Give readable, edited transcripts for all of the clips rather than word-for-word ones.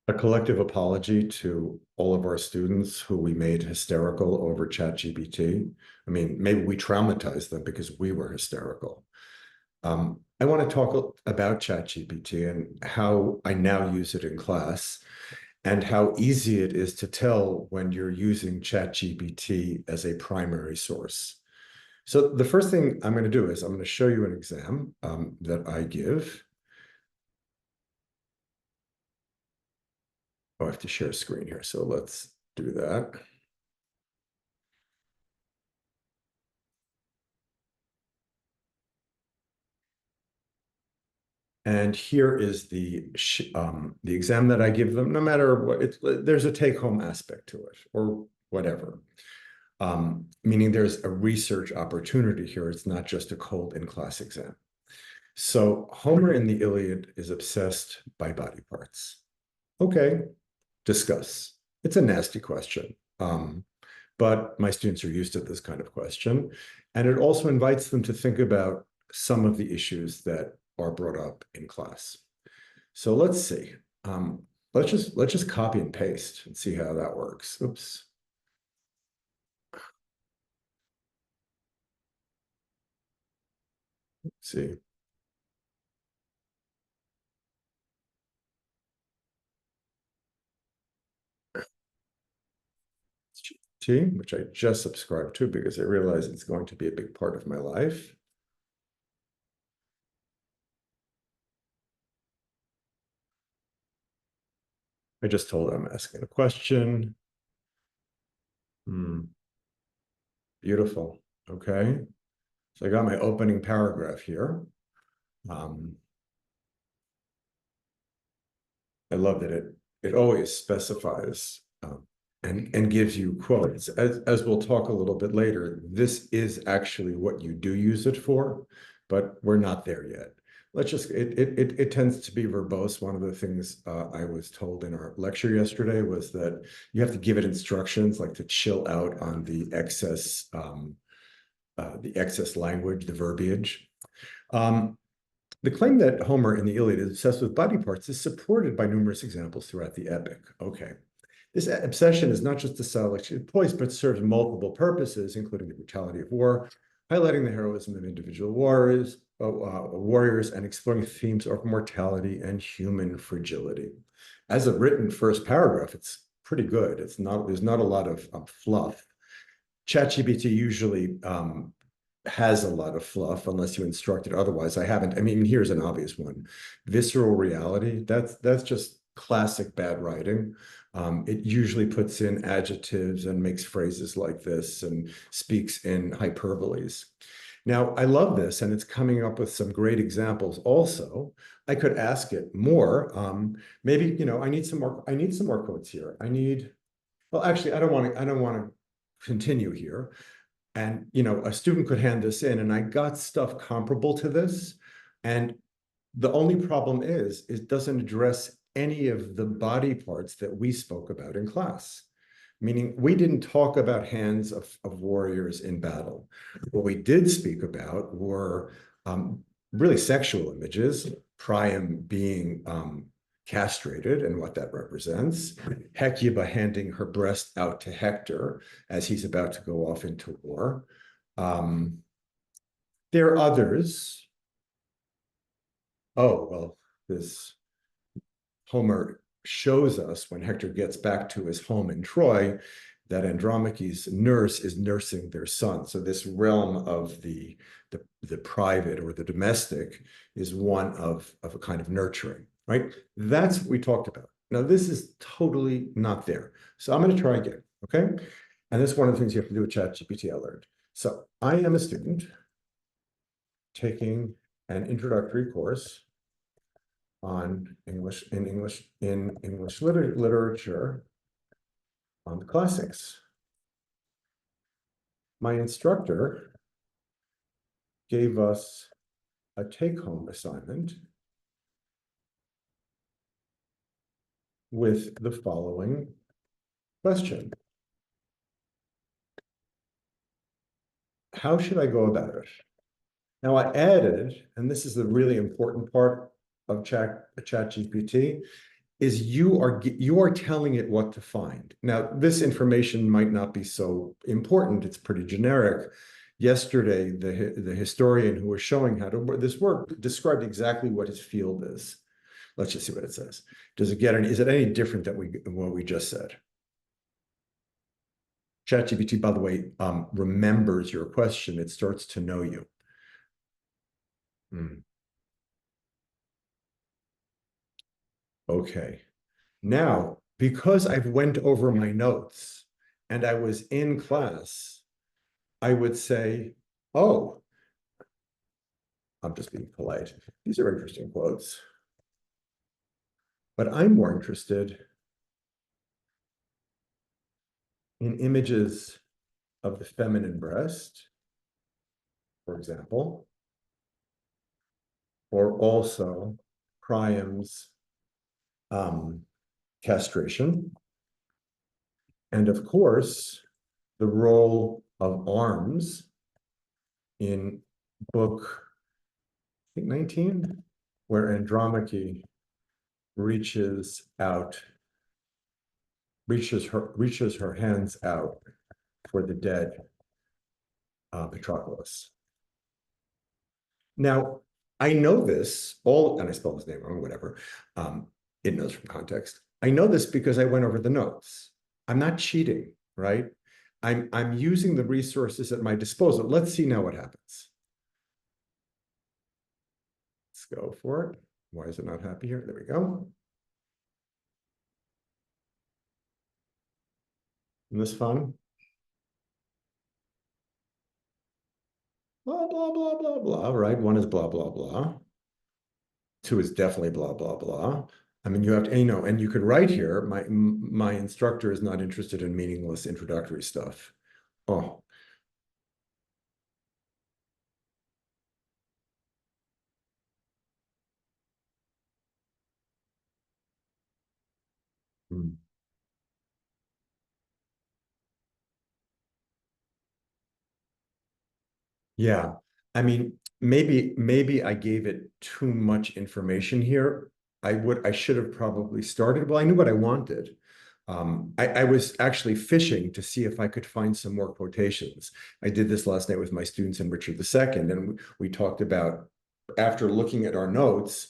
A collective apology to all of our students who we made hysterical over ChatGPT. I mean, maybe we traumatized them because we were hysterical. I want to talk about ChatGPT and how I now use it in class and how easy it is to tell when you're using ChatGPT as a primary source. So the first thing I'm going to do is I'm going to show you an exam that I give. Oh, I have to share a screen here, so let's do that. And here is the exam that I give them, no matter what, there's a take-home aspect to it or whatever. Meaning there's a research opportunity here. It's not just a cold in-class exam. So Homer in the Iliad is obsessed by body parts. Okay, discuss. It's a nasty question. But my students are used to this kind of question. And it also invites them to think about some of the issues that are brought up in class. So let's see. Let's just copy and paste and see how that works. Oops. Let's see. T, which I just subscribed to because I realize it's going to be a big part of my life. I just told it I'm asking a question. Beautiful. Okay. So I got my opening paragraph here. I love that it always specifies and gives you quotes. As we'll talk a little bit later, this is actually what you do use it for, but we're not there yet. It tends to be verbose. One of the things I was told in our lecture yesterday was that you have to give it instructions like to chill out on the excess language, the verbiage. The claim that Homer in the Iliad is obsessed with body parts is supported by numerous examples throughout the epic. Okay. This obsession is not just a selection of points, but serves multiple purposes, including the brutality of war, highlighting the heroism of individual warriors, and exploring themes of mortality and human fragility. As a written first paragraph, it's pretty good. There's not a lot of fluff. ChatGPT usually has a lot of fluff unless you instruct it otherwise. I haven't. I mean, here's an obvious one. Visceral reality. That's just classic bad writing. It usually puts in adjectives and makes phrases like this and speaks in hyperboles. Now, I love this, and it's coming up with some great examples also. I could ask it more. Maybe, I need some more quotes here. Well, actually, I don't want to continue here. And, a student could hand this in, and I got stuff comparable to this. And the only problem is it doesn't address any of the body parts that we spoke about in class. Meaning we didn't talk about hands of warriors in battle. What we did speak about were really sexual images, Priam being castrated and what that represents, Hecuba handing her breast out to Hector as he's about to go off into war. There are others. Oh, well, this Homer shows us when Hector gets back to his home in Troy that Andromache's nurse is nursing their son. So this realm of the private or the domestic is one of a kind of nurturing, right? That's what we talked about. Now, this is totally not there. So I'm going to try again, okay? And this is one of the things you have to do with ChatGPT, I learned. So I am a student taking an introductory course on English literature on the classics. My instructor gave us a take-home assignment with the following question. How should I go about it? Now I added, and this is the really important part of ChatGPT, is you are telling it what to find. Now, this information might not be so important. It's pretty generic. Yesterday, the historian who was showing how to work this work described exactly what his field is. Let's just see what it says. Does it get any, is it any different than what we just said? ChatGPT, by the way, remembers your question. It starts to know you. Okay. Now, because I've went over my notes and I was in class, I would say, oh, I'm just being polite. These are interesting quotes. But I'm more interested in images of the feminine breast, for example, or also Priam's castration. And of course, the role of arms in book, I think 19, where Andromache reaches her hands out for the dead Patroclus. Now, I know this all, and I spelled his name wrong, whatever. It knows from context. I know this because I went over the notes. I'm not cheating, right? I'm using the resources at my disposal. Let's see now what happens. Let's go for it. Why is it not happy here? There we go. Isn't this fun? Blah, blah, blah, blah, blah, right? One is blah, blah, blah. Two is definitely blah, blah, blah. I mean, you have to, and you could write here, my instructor is not interested in meaningless introductory stuff. Oh. Hmm. Yeah. I mean, maybe I gave it too much information here. I should have probably started. Well, I knew what I wanted. I was actually fishing to see if I could find some more quotations. I did this last night with my students in Richard II, and we talked about, after looking at our notes,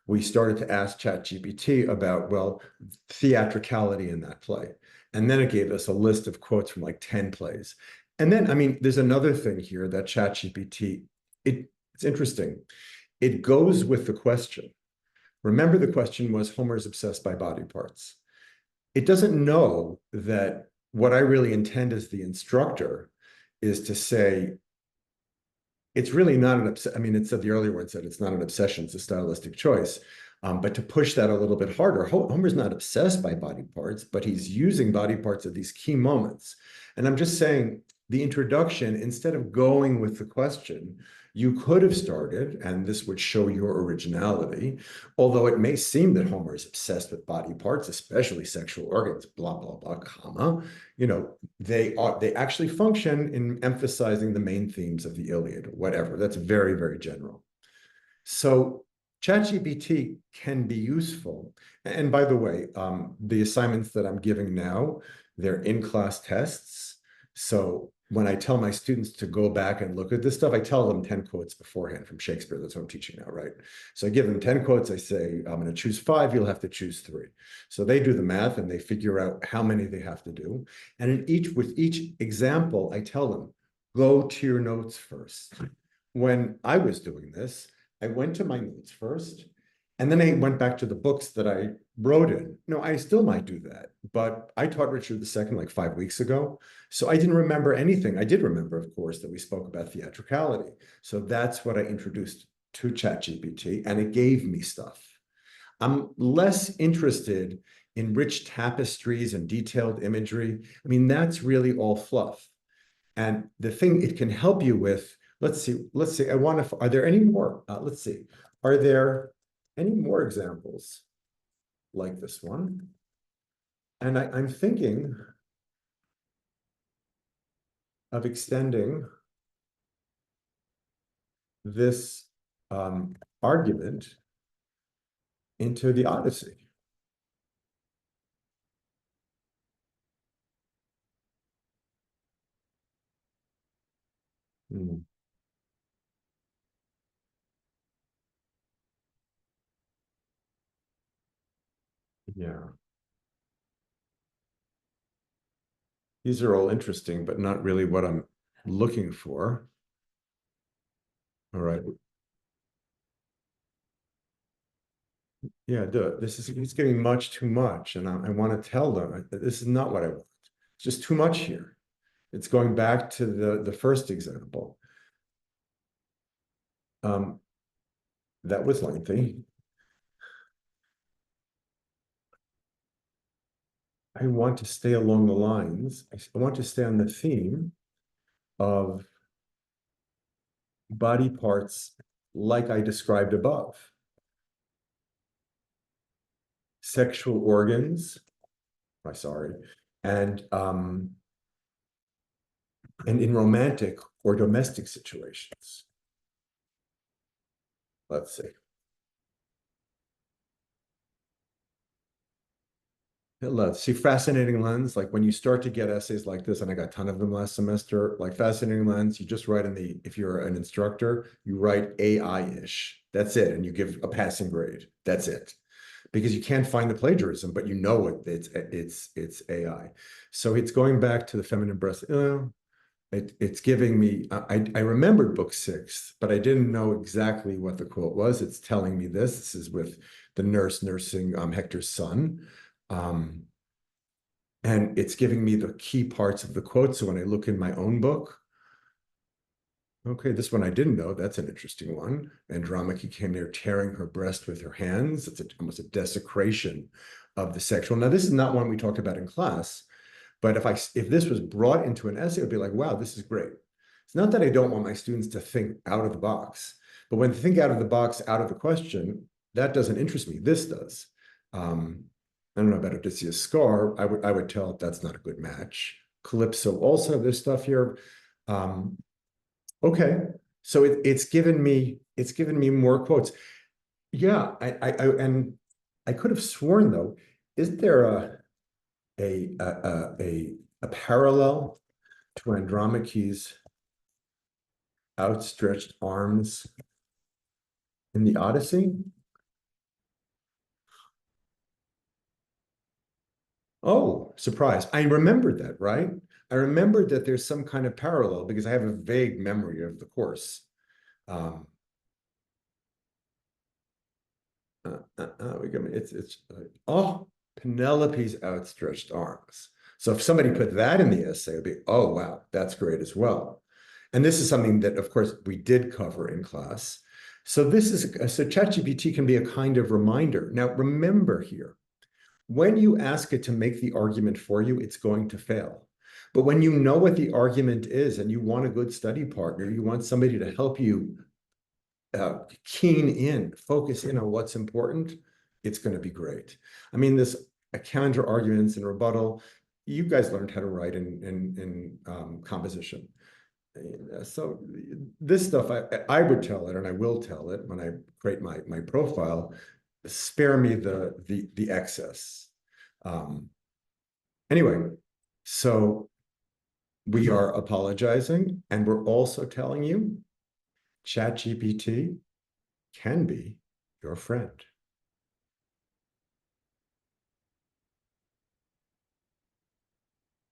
we started to ask ChatGPT about, well, theatricality in that play. And then it gave us a list of quotes from like 10 plays. And then, I mean, there's another thing here that ChatGPT, it's interesting. It goes with the question. Remember, the question was Homer's obsessed by body parts. It doesn't know that what I really intend as the instructor is to say, it's really not an obsession. I mean, it said, the earlier one said it's not an obsession, it's a stylistic choice. But to push that a little bit harder, Homer's not obsessed by body parts, but he's using body parts at these key moments. And I'm just saying, the introduction, instead of going with the question, you could have started, and this would show your originality, although it may seem that Homer is obsessed with body parts, especially sexual organs, blah, blah, blah, comma, they actually function in emphasizing the main themes of the Iliad, whatever. That's very, very general. So ChatGPT can be useful. And by the way, the assignments that I'm giving now, they're in-class tests. So when I tell my students to go back and look at this stuff, I tell them 10 quotes beforehand from Shakespeare. That's what I'm teaching now, right? So I give them 10 quotes. I say, I'm going to choose 5. You'll have to choose 3. So they do the math and they figure out how many they have to do. And with each example, I tell them, go to your notes first. When I was doing this, I went to my notes first, and then I went back to the books that I wrote in. No, I still might do that, but I taught Richard II like 5 weeks ago, so I didn't remember anything. I did remember, of course, that we spoke about theatricality. So that's what I introduced to ChatGPT, and it gave me stuff. I'm less interested in rich tapestries and detailed imagery. I mean, that's really all fluff. And the thing it can help you with, let's see, are there any more? Let's see, are there any more examples like this one? And I'm thinking of extending this argument into the Odyssey. Hmm. Yeah. These are all interesting, but not really what I'm looking for. All right. Yeah, this is it's getting much too much. And I want to tell them this is not what I want. It's just too much here. It's going back to the first example. Um, that was lengthy. I want to stay along the lines. I want to stay on the theme of body parts like I described above. Sexual organs, I'm sorry, and um, and in romantic or domestic situations. Let's see. Let's see, fascinating lens. Like when you start to get essays like this, and I got a ton of them last semester, like fascinating lens, you just write in the, if you're an instructor, you write AI-ish. That's it. And you give a passing grade. That's it. Because you can't find the plagiarism, but you know it's AI. So it's going back to the feminine breast. It's giving me, I remembered book 6, but I didn't know exactly what the quote was. It's telling me this. This is with the nurse nursing Hector's son. Um, and it's giving me the key parts of the quote. So when I look in my own book, okay, this one I didn't know. That's an interesting one. Andromache came near tearing her breast with her hands. It's almost a desecration of the sexual. Now, this is not one we talked about in class, but if this was brought into an essay, it would be like, wow, this is great. It's not that I don't want my students to think out of the box, but when they think out of the box, out of the question, that doesn't interest me. This does. Um, I don't know about Odysseus' scar. I would tell it that's not a good match. Calypso also, there's stuff here. Um, okay, so it's given me more quotes. Yeah, and I could have sworn though, is there a parallel to Andromache's outstretched arms in the Odyssey? Oh, surprise. I remembered that, right? I remembered that there's some kind of parallel because I have a vague memory of the course. Um, oh, Penelope's outstretched arms. So if somebody put that in the essay, it'd be, oh, wow, that's great as well. And this is something that, of course, we did cover in class. So ChatGPT can be a kind of reminder. Now, remember here, when you ask it to make the argument for you, it's going to fail. But when you know what the argument is and you want a good study partner, you want somebody to help you focus in on what's important, it's going to be great. I mean, this counter arguments and rebuttal, you guys learned how to write in composition. So this stuff, I would tell it, and I will tell it when I create my profile. Spare me the excess. Um, anyway, so we are apologizing, and we're also telling you ChatGPT can be your friend.